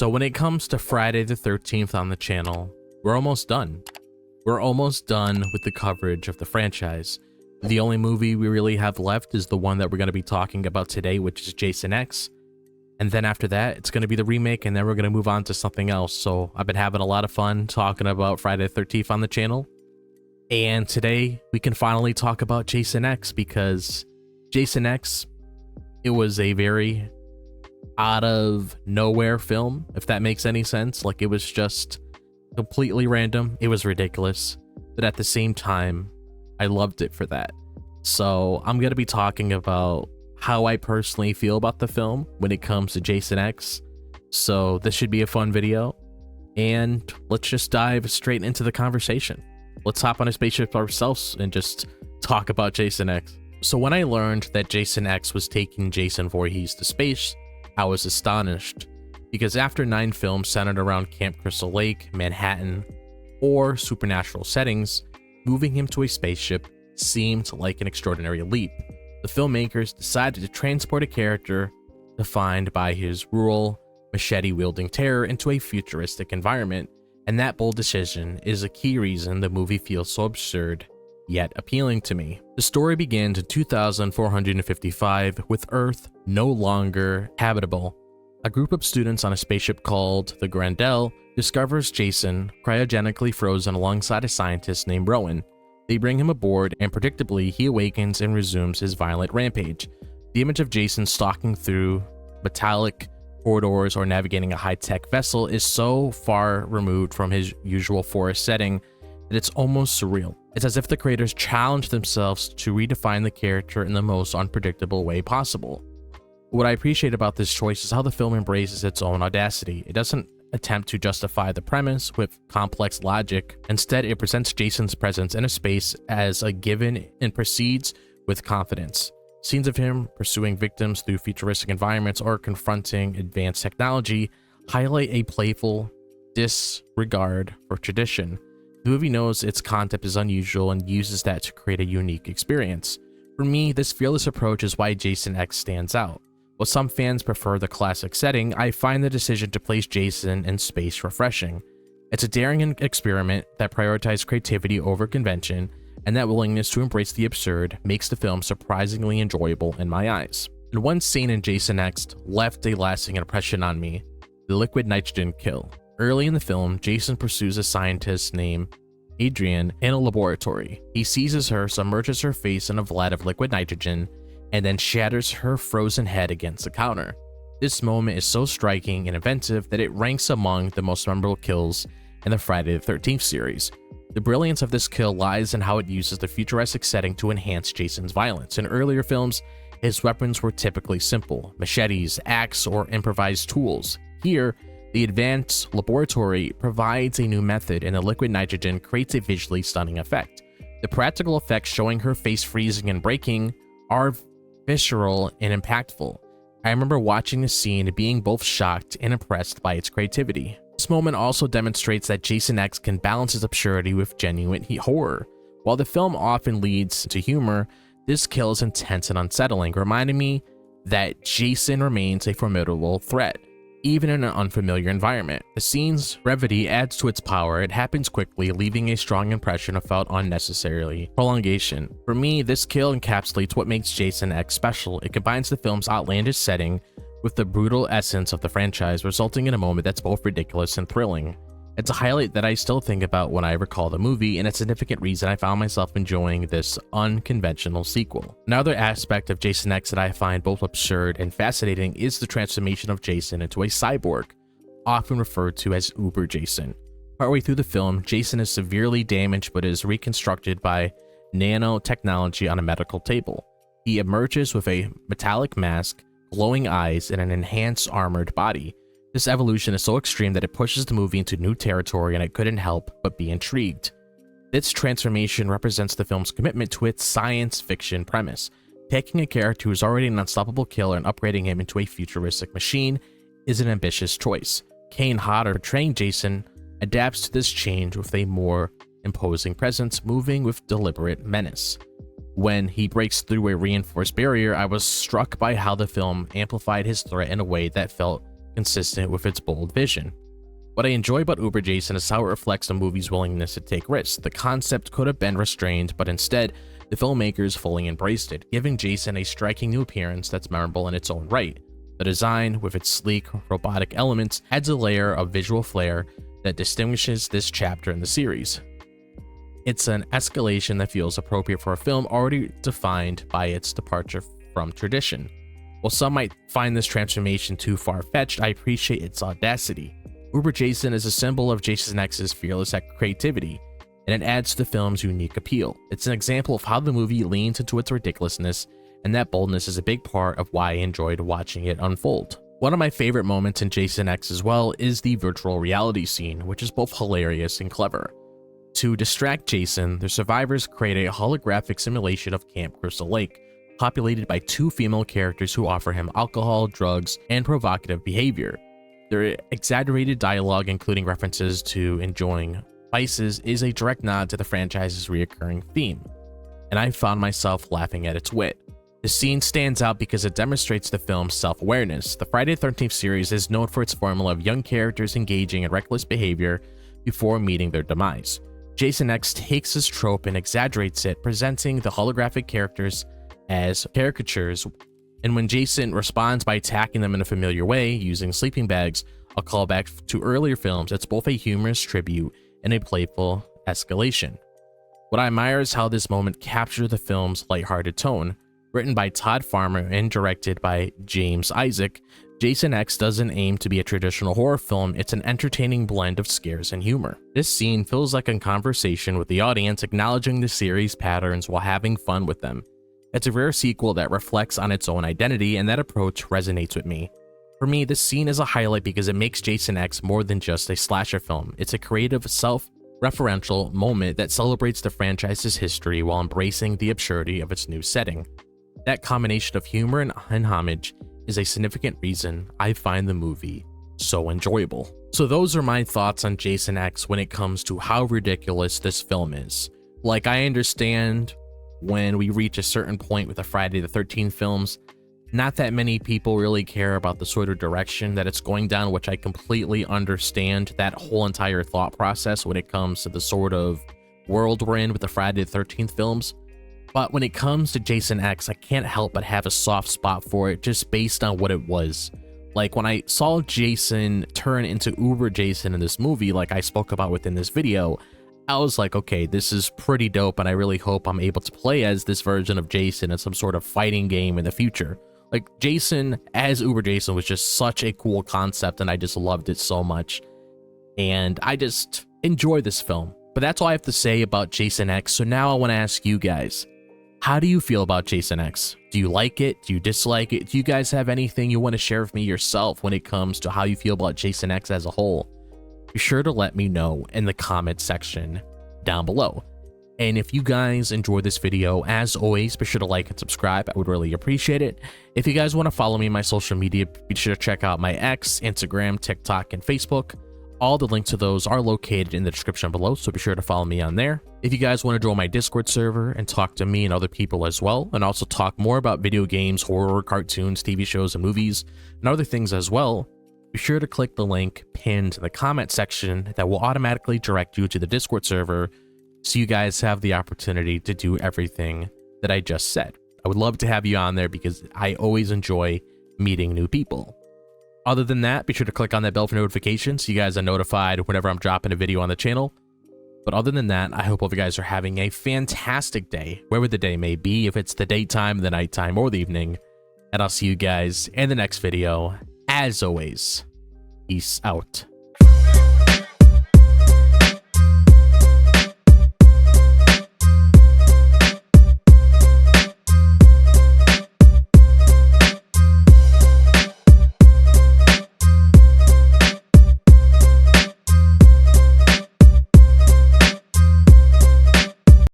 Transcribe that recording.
So when it comes to Friday the 13th on the channel, we're almost done. We're almost done with the coverage of the franchise. The only movie we really have left is the one that we're going to be talking about today, which is Jason X. And then after that, it's going to be the remake, and then we're going to move on to something else. So I've been having a lot of fun talking about Friday the 13th on the channel. And today, we can finally talk about Jason X, because Jason X, it was a very out of nowhere film, if that makes any sense. Like, it was just completely random. It was ridiculous, but at the same time, I loved it for that. So I'm going to be talking about how I personally feel about the film when it comes to Jason X. So this should be a fun video, and let's just dive straight into the conversation. Let's hop on a spaceship ourselves and just talk about Jason X. So when I learned that Jason X was taking Jason Voorhees to space, I was astonished, because after 9 films centered around Camp Crystal Lake, Manhattan, or supernatural settings, moving him to a spaceship seemed like an extraordinary leap. The filmmakers decided to transport a character defined by his rural, machete-wielding terror into a futuristic environment, and that bold decision is a key reason the movie feels so absurd yet appealing to me. The story begins in 2455 with Earth no longer habitable. A group of students on a spaceship called the Grandel discovers Jason cryogenically frozen alongside a scientist named Rowan. They bring him aboard, and predictably he awakens and resumes his violent rampage. The image of Jason stalking through metallic corridors or navigating a high-tech vessel is so far removed from his usual forest setting that it's almost surreal. It's as if the creators challenged themselves to redefine the character in the most unpredictable way possible. What I appreciate about this choice is how the film embraces its own audacity. It doesn't attempt to justify the premise with complex logic. Instead, it presents Jason's presence in a space as a given and proceeds with confidence. Scenes of him pursuing victims through futuristic environments or confronting advanced technology highlight a playful disregard for tradition. The movie knows its concept is unusual and uses that to create a unique experience. For me, this fearless approach is why Jason X stands out. While some fans prefer the classic setting, I find the decision to place Jason in space refreshing. It's a daring experiment that prioritizes creativity over convention, and that willingness to embrace the absurd makes the film surprisingly enjoyable in my eyes. And one scene in Jason X left a lasting impression on me: the liquid nitrogen kill. Early in the film, Jason pursues a scientist named Adrian in a laboratory. He seizes her, submerges her face in a vat of liquid nitrogen, and then shatters her frozen head against the counter. This moment is so striking and inventive that it ranks among the most memorable kills in the Friday the 13th series. The brilliance of this kill lies in how it uses the futuristic setting to enhance Jason's violence. In earlier films, his weapons were typically simple: machetes, axe, or improvised tools. Here, the advanced laboratory provides a new method, and the liquid nitrogen creates a visually stunning effect. The practical effects, showing her face freezing and breaking, are visceral and impactful. I remember watching the scene and being both shocked and impressed by its creativity. This moment also demonstrates that Jason X can balance its absurdity with genuine horror. While the film often leads to humor, this kill is intense and unsettling, reminding me that Jason remains a formidable threat, even in an unfamiliar environment. The scene's brevity adds to its power. It happens quickly, leaving a strong impression without unnecessarily prolongation. For me, this kill encapsulates what makes Jason X special. It combines the film's outlandish setting with the brutal essence of the franchise, resulting in a moment that's both ridiculous and thrilling. It's a highlight that I still think about when I recall the movie, and a significant reason I found myself enjoying this unconventional sequel. Another aspect of Jason X that I find both absurd and fascinating is the transformation of Jason into a cyborg, often referred to as Uber Jason. Partway through the film, Jason is severely damaged but is reconstructed by nanotechnology on a medical table. He emerges with a metallic mask, glowing eyes, and an enhanced armored body. This evolution is so extreme that it pushes the movie into new territory, and I couldn't help but be intrigued. This transformation represents the film's commitment to its science fiction premise. Taking a character who is already an unstoppable killer and upgrading him into a futuristic machine is an ambitious choice. Kane Hodder, portraying Jason, adapts to this change with a more imposing presence, moving with deliberate menace. When he breaks through a reinforced barrier, I was struck by how the film amplified his threat in a way that felt consistent with its bold vision. What I enjoy about Uber Jason is how it reflects the movie's willingness to take risks. The concept could have been restrained, but instead, the filmmakers fully embraced it, giving Jason a striking new appearance that's memorable in its own right. The design, with its sleek, robotic elements, adds a layer of visual flair that distinguishes this chapter in the series. It's an escalation that feels appropriate for a film already defined by its departure from tradition. While some might find this transformation too far-fetched, I appreciate its audacity. Uber Jason is a symbol of Jason X's fearless creativity, and it adds to the film's unique appeal. It's an example of how the movie leans into its ridiculousness, and that boldness is a big part of why I enjoyed watching it unfold. One of my favorite moments in Jason X as well is the virtual reality scene, which is both hilarious and clever. To distract Jason, the survivors create a holographic simulation of Camp Crystal Lake, populated by 2 female characters who offer him alcohol, drugs, and provocative behavior. Their exaggerated dialogue, including references to enjoying vices, is a direct nod to the franchise's reoccurring theme, and I found myself laughing at its wit. The scene stands out because it demonstrates the film's self-awareness. The Friday the 13th series is known for its formula of young characters engaging in reckless behavior before meeting their demise. Jason X takes this trope and exaggerates it, presenting the holographic characters as caricatures, and when Jason responds by attacking them in a familiar way using sleeping bags, a callback to earlier films, it's both a humorous tribute and a playful escalation. What I admire is how this moment captures the film's lighthearted tone. Written by Todd Farmer and directed by James Isaac, Jason X doesn't aim to be a traditional horror film, it's an entertaining blend of scares and humor. This scene feels like a conversation with the audience, acknowledging the series' patterns while having fun with them. It's a rare sequel that reflects on its own identity, and that approach resonates with me. For me, this scene is a highlight because it makes Jason X more than just a slasher film. It's a creative, self-referential moment that celebrates the franchise's history while embracing the absurdity of its new setting. That combination of humor and homage is a significant reason I find the movie so enjoyable. So those are my thoughts on Jason X when it comes to how ridiculous this film is. Like, I understand when we reach a certain point with the Friday the 13th films, not that many people really care about the sort of direction that it's going down, which I completely understand that whole entire thought process when it comes to the sort of world we're in with the Friday the 13th films. But when it comes to Jason X, I can't help but have a soft spot for it just based on what it was. Like, when I saw Jason turn into Uber Jason in this movie, like I spoke about within this video, I was like, okay, this is pretty dope, and I really hope I'm able to play as this version of Jason in some sort of fighting game in the future. Like, Jason as Uber Jason was just such a cool concept, and I just loved it so much. And I just enjoy this film. But that's all I have to say about Jason X. So now I want to ask you guys, how do you feel about Jason X? Do you like it? Do you dislike it? Do you guys have anything you want to share with me yourself when it comes to how you feel about Jason X as a whole? Be sure to let me know in the comment section down below. And if you guys enjoyed this video, as always, be sure to like and subscribe. I would really appreciate it. If you guys want to follow me on my social media, be sure to check out my X, Instagram, TikTok, and Facebook. All the links to those are located in the description below, so be sure to follow me on there. If you guys want to join my Discord server and talk to me and other people as well, and also talk more about video games, horror, cartoons, TV shows, and movies, and other things as well, be sure to click the link pinned in the comment section that will automatically direct you to the Discord server, so you guys have the opportunity to do everything that I just said. I would love to have you on there because I always enjoy meeting new people. Other than that, be sure to click on that bell for notifications so you guys are notified whenever I'm dropping a video on the channel. But other than that, I hope all of you guys are having a fantastic day, wherever the day may be, if it's the daytime, the nighttime, or the evening. And I'll see you guys in the next video. As always, peace out.